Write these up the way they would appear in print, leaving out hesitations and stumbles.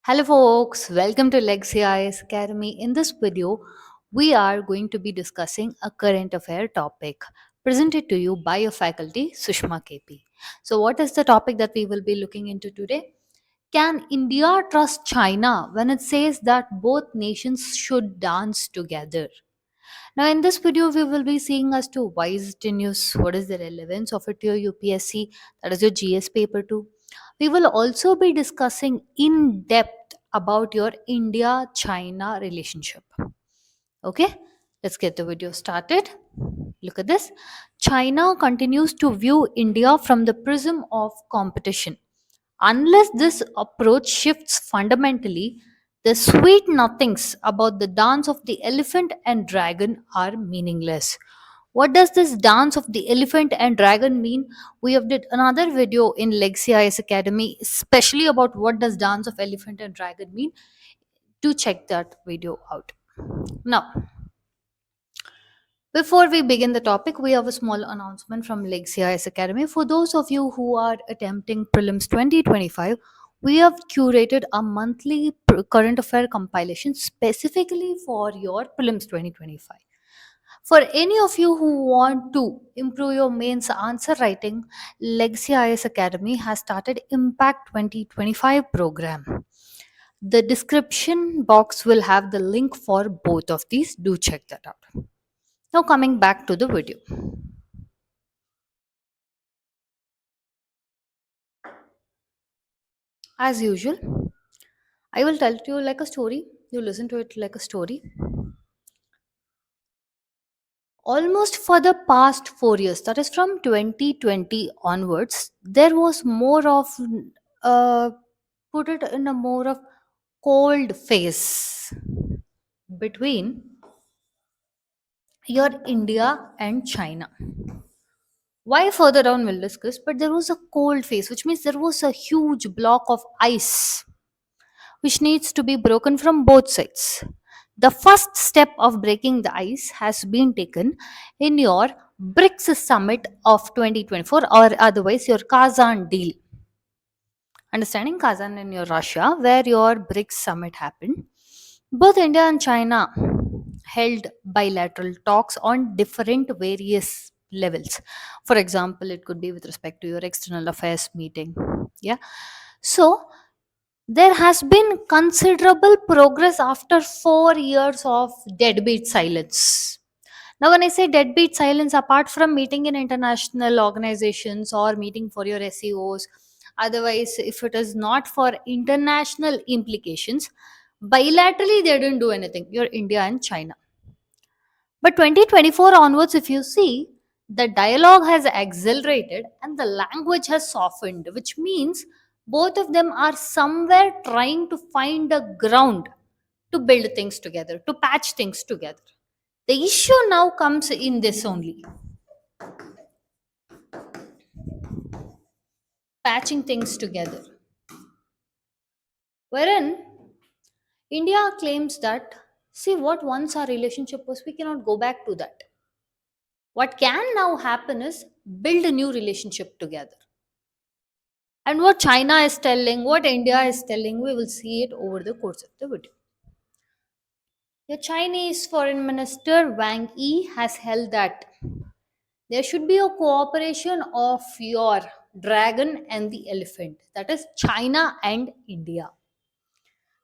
Hello folks, welcome to Legacy IAS Academy. In this video, we are going to be discussing a current affair topic presented to you by your faculty Sushma KP. So what is the topic that we will be looking into today? Can India trust China when it says that both nations should dance together? Now, in this video, we will be seeing as to why is it in use, what is the relevance of it to your UPSC, that is your GS paper 2. We will also be discussing in depth about your India China relationship. Okay, let's get the video started. Look at this. China continues to view India from the prism of competition. Unless this approach shifts fundamentally, the sweet nothings about the dance of the elephant and dragon are meaningless. What does this dance of the elephant and dragon mean? We have did another video in Legacy IS Academy, especially about what does dance of elephant and dragon mean. Do check that video out. Now, before we begin the topic, we have a small announcement from Legacy IS Academy. For those of you who are attempting Prelims 2025, we have curated a monthly current affair compilation specifically for your Prelims 2025. For any of you who want to improve your mains answer writing, Legacy IS Academy has started Impact 2025 program. The description box will have the link for both of these. Do check that out. Now coming back to the video. As usual, I will tell to you like a story. You listen to it like a story. Almost for the past 4 years, that is from 2020 onwards, there was more of, uh, put it in a more of cold phase between your India and China. Why further down we'll discuss, but there was a cold phase, which means there was a huge block of ice which needs to be broken from both sides. The first step of breaking the ice has been taken in your BRICS summit of 2024, or otherwise your Kazan deal. Understanding Kazan in your Russia, where your BRICS summit happened. Both India and China held bilateral talks on different various levels. For example, it could be with respect to your external affairs meeting. Yeah. So there has been considerable progress after 4 years of deadbeat silence. Now, when I say deadbeat silence, apart from meeting in international organizations or meeting for your SEOs, otherwise, if it is not for international implications, bilaterally they didn't do anything. You're India and China. But 2024 onwards, if you see, the dialogue has accelerated and the language has softened, which means both of them are somewhere trying to find a ground to build things together, to patch things together. The issue now comes in this only, patching things together. Wherein India claims that, see, what once our relationship was, we cannot go back to that. What can now happen is build a new relationship together. And what China is telling, what India is telling, we will see it over the course of the video. The Chinese Foreign Minister Wang Yi has held that there should be a cooperation of your dragon and the elephant, that is China and India.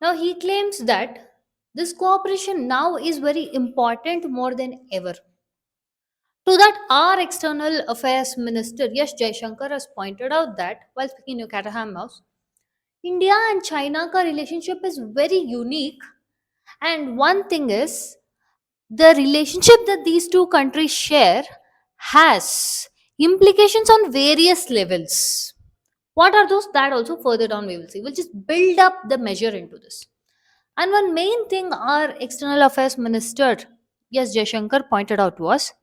Now he claims that this cooperation now is very important more than ever. To that, our External Affairs Minister, yes, Jaishankar, has pointed out that while speaking to Caterham House, India and China ka relationship is very unique. And one thing is, the relationship that these two countries share has implications on various levels. What are those? That also further down we will see. We'll just build up the measure into this. And one main thing our External Affairs Minister, yes, Jaishankar, pointed out was,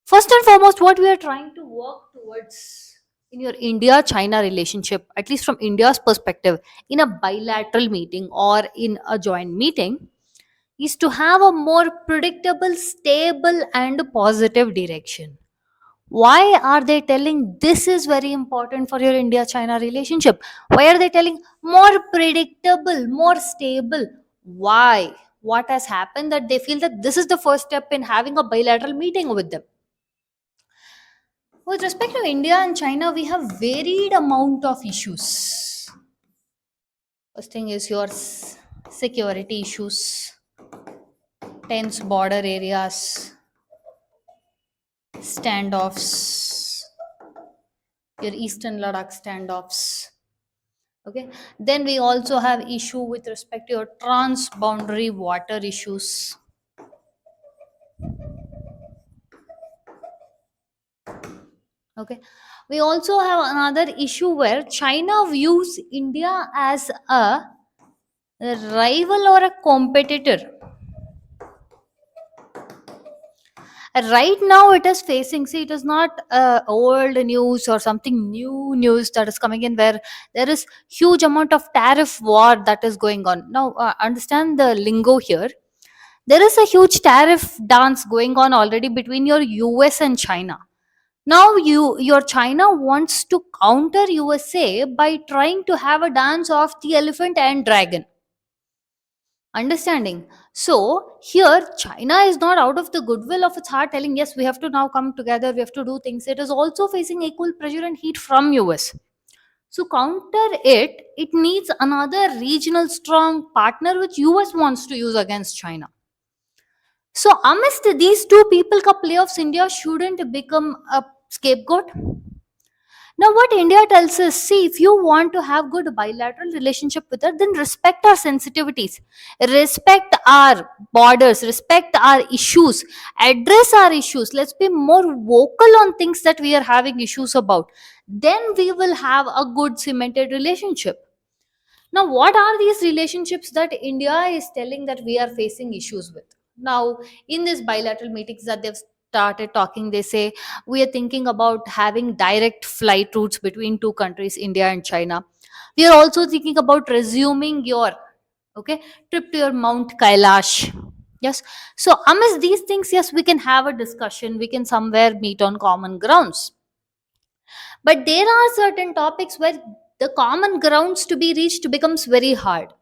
first and foremost, what we are trying to work towards in your India China relationship, at least from India's perspective, in a bilateral meeting or in a joint meeting, is to have a more predictable, stable, and positive direction. Why are they telling this is very important for your India China relationship? Why are they telling more predictable, more stable? Why? What has happened that they feel that this is the first step in having a bilateral meeting with them? With respect to India and China, we have varied amount of issues. First thing is your security issues, tense border areas, standoffs, your eastern Ladakh standoffs. Okay, then we also have issue with respect to your transboundary water issues. Okay, we also have another issue where China views India as a rival or a competitor. Right now it is facing, see, it is not old news or something new news that is coming in, where there is huge amount of tariff war that is going on now. Understand the lingo here. There is a huge tariff dance going on already between your US and China. Now your China wants to counter USA by trying to have a dance of the elephant and dragon. Understanding? So here China is not out of the goodwill of its heart telling yes, we have to now come together, we have to do things. It is also facing equal pressure and heat from US. So counter it needs another regional strong partner which US wants to use against China. So amidst these two people ka playoffs, India shouldn't become a scapegoat. Now, what India tells us, see, if you want to have good bilateral relationship with her, then respect our sensitivities, respect our borders, respect our issues, address our issues. Let's be more vocal on things that we are having issues about. Then we will have a good cemented relationship. Now, what are these relationships that India is telling that we are facing issues with? Now, in these bilateral meetings that they've started talking, they say we are thinking about having direct flight routes between two countries, India and China. We are also thinking about resuming your trip to your Mount Kailash. Yes. So, amidst these things, yes, we can have a discussion. We can somewhere meet on common grounds. But there are certain topics where the common grounds to be reached becomes very hard.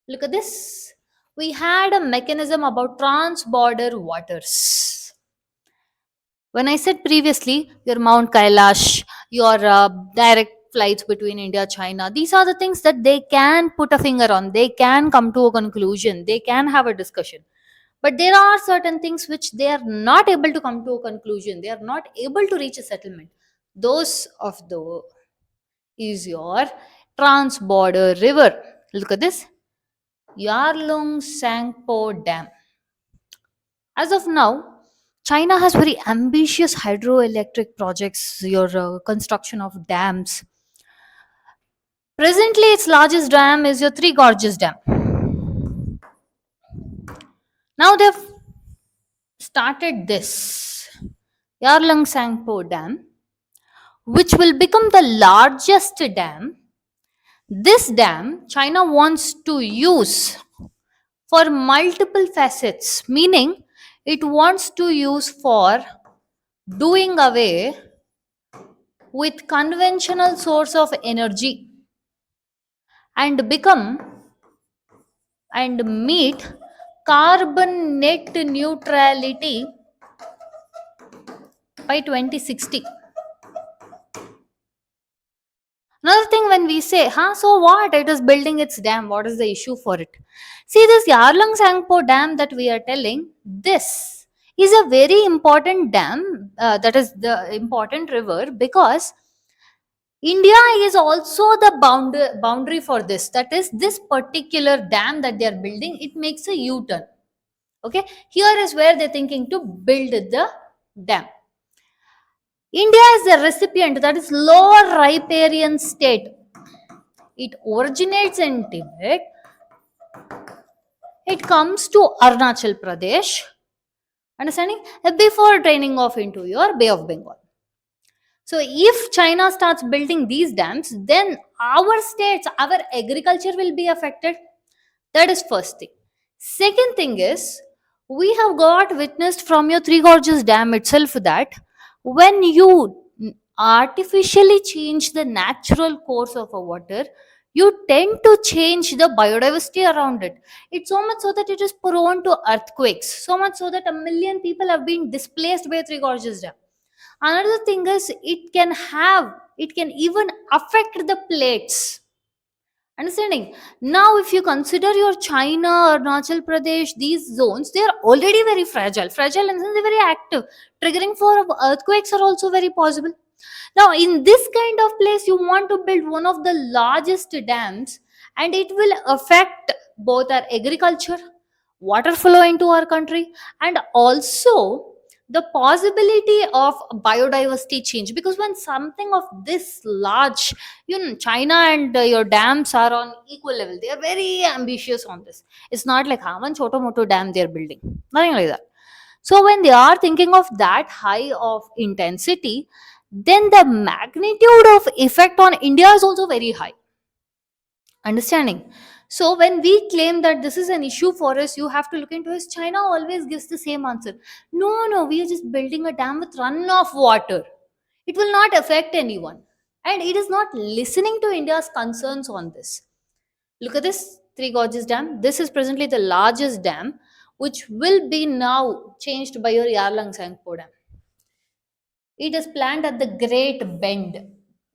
Look at this. We had a mechanism about trans-border waters. When I said previously, your Mount Kailash, your direct flights between India, China, these are the things that they can put a finger on. They can come to a conclusion. They can have a discussion. But there are certain things which they are not able to come to a conclusion. They are not able to reach a settlement. Those of the is your trans-border river. Look at this. Yarlung Sangpo Dam. As of now, China has very ambitious hydroelectric projects, your construction of dams. Presently, its largest dam is your Three Gorges Dam. Now they've started this Yarlung Sangpo Dam, which will become the largest dam. This dam, China wants to use for multiple facets, meaning it wants to use for doing away with conventional source of energy and become and meet carbon net neutrality by 2060. Another thing, when we say, so what? It is building its dam. What is the issue for it? See, this Yarlung Sangpo dam that we are telling, this is a very important dam, that is the important river, because India is also the boundary for this. That is, this particular dam that they are building, it makes a U-turn. Okay, here is where they're thinking to build the dam. India is the recipient, that is lower riparian state. It originates in Tibet. It comes to Arunachal Pradesh. Understanding? Before draining off into your Bay of Bengal. So if China starts building these dams, then our states, our agriculture will be affected. That is first thing. Second thing is, we have got witnessed from your Three Gorges Dam itself that When you artificially change the natural course of a water, you tend to change the biodiversity around it. It's so much so that it is prone to earthquakes, so much so that a million people have been displaced by Three Gorges Dam. Another thing is, it can even affect the plates. Understanding? Now, if you consider your China, Arunachal Pradesh, these zones, they are already very fragile. Fragile and they're very active. Triggering for earthquakes are also very possible. Now, in this kind of place, you want to build one of the largest dams, and it will affect both our agriculture, water flow into our country, and also the possibility of biodiversity change. Because when something of this large, China and your dams are on equal level, they are very ambitious on this. It's not like how one choto moto dam they're building, nothing like that. So when they are thinking of that high of intensity, then the magnitude of effect on India is also very high. Understanding? So when we claim that this is an issue for us, you have to look into it. China always gives the same answer. No, no, we are just building a dam with runoff water. It will not affect anyone. And it is not listening to India's concerns on this. Look at this Three Gorges Dam. This is presently the largest dam, which will be now changed by your Yarlang Sangpo Dam. It is planned at the Great Bend.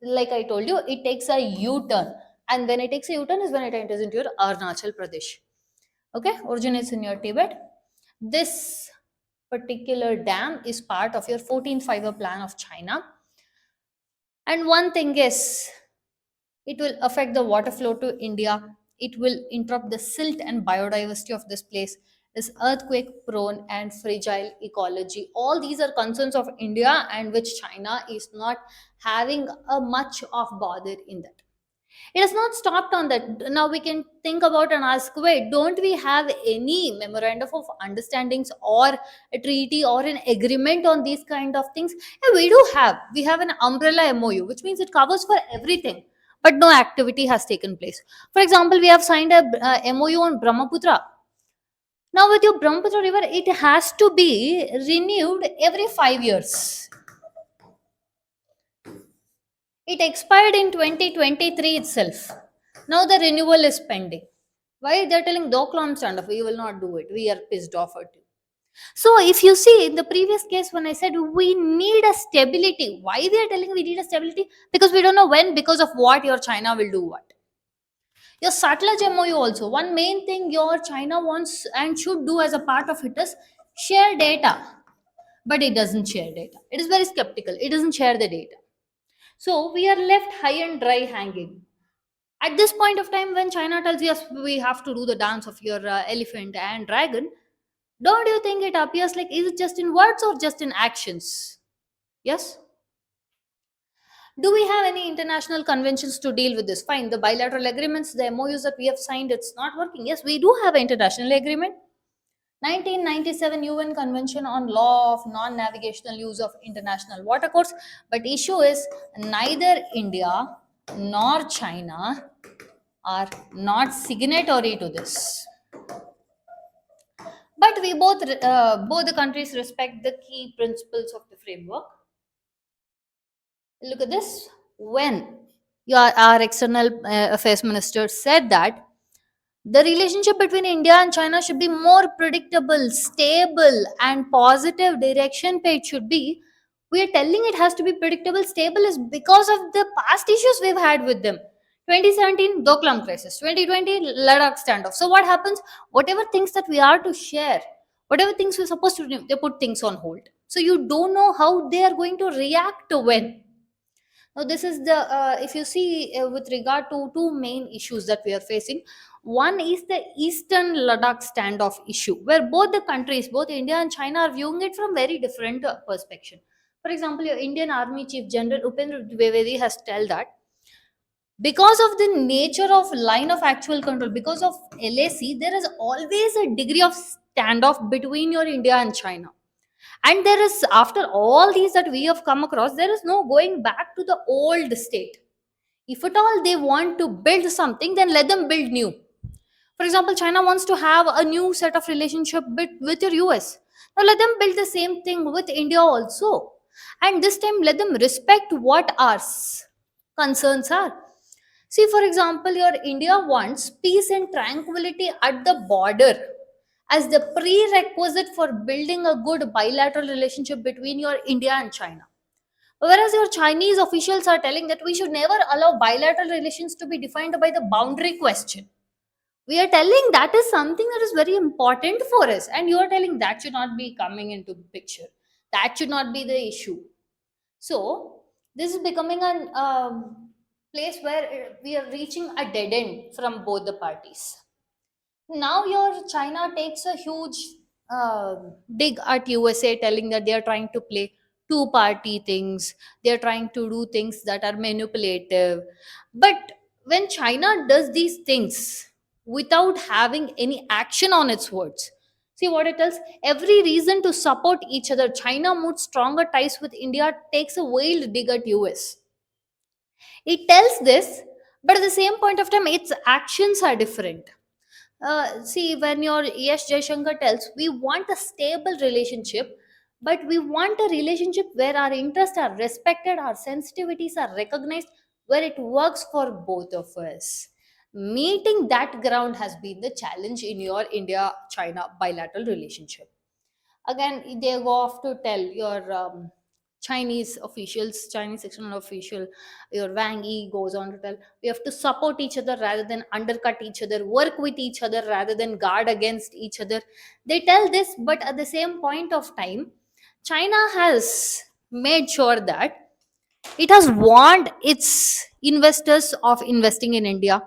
Like I told you, it takes a U turn. And when it takes a U turn is when it enters into your Arunachal Pradesh. Okay, originates in your Tibet. This particular dam is part of your 14 fiber plan of China. And one thing is, it will affect the water flow to India. It will interrupt the silt and biodiversity of this place. Is earthquake prone and fragile ecology. All these are concerns of India, and which China is not having a much of bother in that. It has not stopped on that. Now we can think about and ask, wait, don't we have any memorandum of understandings or a treaty or an agreement on these kind of things? Yeah, we do have. We have an umbrella MOU, which means it covers for everything, but no activity has taken place. For example, we have signed a MOU on Brahmaputra. Now, with your Brahmaputra river, it has to be renewed every 5 years. It expired in 2023 itself. Now the renewal is pending. Why they're telling Doklam stand off? We will not do it. We are pissed off at you. So if you see in the previous case when I said we need a stability, why we are telling we need a stability? Because we don't know when, because of what your China will do what. Your Satluj MOU also. One main thing your China wants and should do as a part of it is share data. But it doesn't share data. It is very skeptical. It doesn't share the data. So we are left high and dry hanging. At this point of time, when China tells us we have to do the dance of your elephant and dragon, don't you think it appears like is it just in words or just in actions? Yes. Do we have any international conventions to deal with this? Fine. The bilateral agreements, the MOUs that we have signed, it's not working. Yes, we do have an international agreement. 1997 UN Convention on Law of Non-Navigational Use of International Watercourses. But issue is neither India nor China are not signatory to this. But we both the countries respect the key principles of the framework. Look at this. When our external affairs minister said that the relationship between India and China should be more predictable, stable, and positive direction page should be. We are telling it has to be predictable, stable is because of the past issues we've had with them. 2017 Doklam crisis, 2020 Ladakh standoff. So what happens? Whatever things that we are to share, whatever things we're supposed to do, they put things on hold. So you don't know how they are going to react to when. Now, this is the if you see with regard to two main issues that we are facing. One is the Eastern Ladakh standoff issue, where both the countries, both India and China, are viewing it from very different perspective. For example, your Indian Army Chief General Upendra Dwivedi has told that because of the nature of line of actual control, because of LAC, there is always a degree of standoff between your India and China. And there is, after all these that we have come across, there is no going back to the old state. If at all they want to build something, then let them build new. For example, China wants to have a new set of relationship with your US. Now let them build the same thing with India also. And this time, let them respect what our concerns are. See, for example, your India wants peace and tranquility at the border as the prerequisite for building a good bilateral relationship between your India and China. Whereas your Chinese officials are telling that we should never allow bilateral relations to be defined by the boundary question. We are telling that is something that is very important for us, and you are telling that should not be coming into picture. That should not be the issue. So this is becoming an place where we are reaching a dead end from both the parties. Now your China takes a huge uh, dig at USA, telling that they are trying to play two party things, they are trying to do things that are manipulative. But when China does these things without having any action on its words, see what it tells, every reason to support each other, China moves stronger ties with India, takes a wild dig at US. It tells this, but at the same point of time its actions are different. See, when your Yes Jaishankar tells, we want a stable relationship, but we want a relationship where our interests are respected, our sensitivities are recognized, where it works for both of us. Meeting that ground has been the challenge in your India China bilateral relationship. Again, they go off to tell your Chinese officials, Chinese external official, your Wang Yi goes on to tell, we have to support each other rather than undercut each other, work with each other rather than guard against each other. They tell this, but at the same point of time, China has made sure that it has warned its investors of investing in India.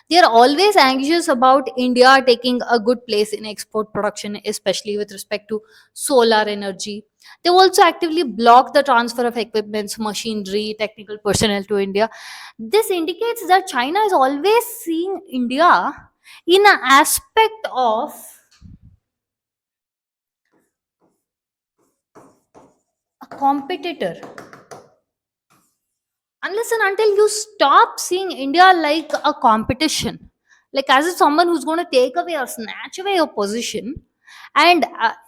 They are always anxious about India taking a good place in export production, especially with respect to solar energy. They also actively block the transfer of equipments, machinery, technical personnel to India. This indicates that China is always seeing India in an aspect of a competitor. Unless and until you stop seeing India like a competition, like as if someone who's going to take away or snatch away your position, and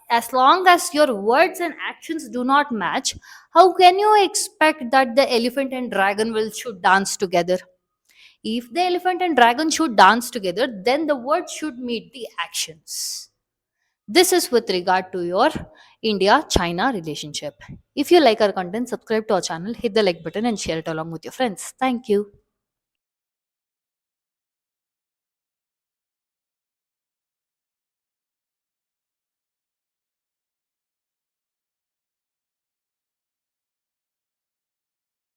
as long as your words and actions do not match, how can you expect that the elephant and dragon will should dance together? If the elephant and dragon should dance together, then the words should meet the actions. This is with regard to your India China relationship. If you like our content, subscribe to our channel, hit the like button, and share it along with your friends. Thank you.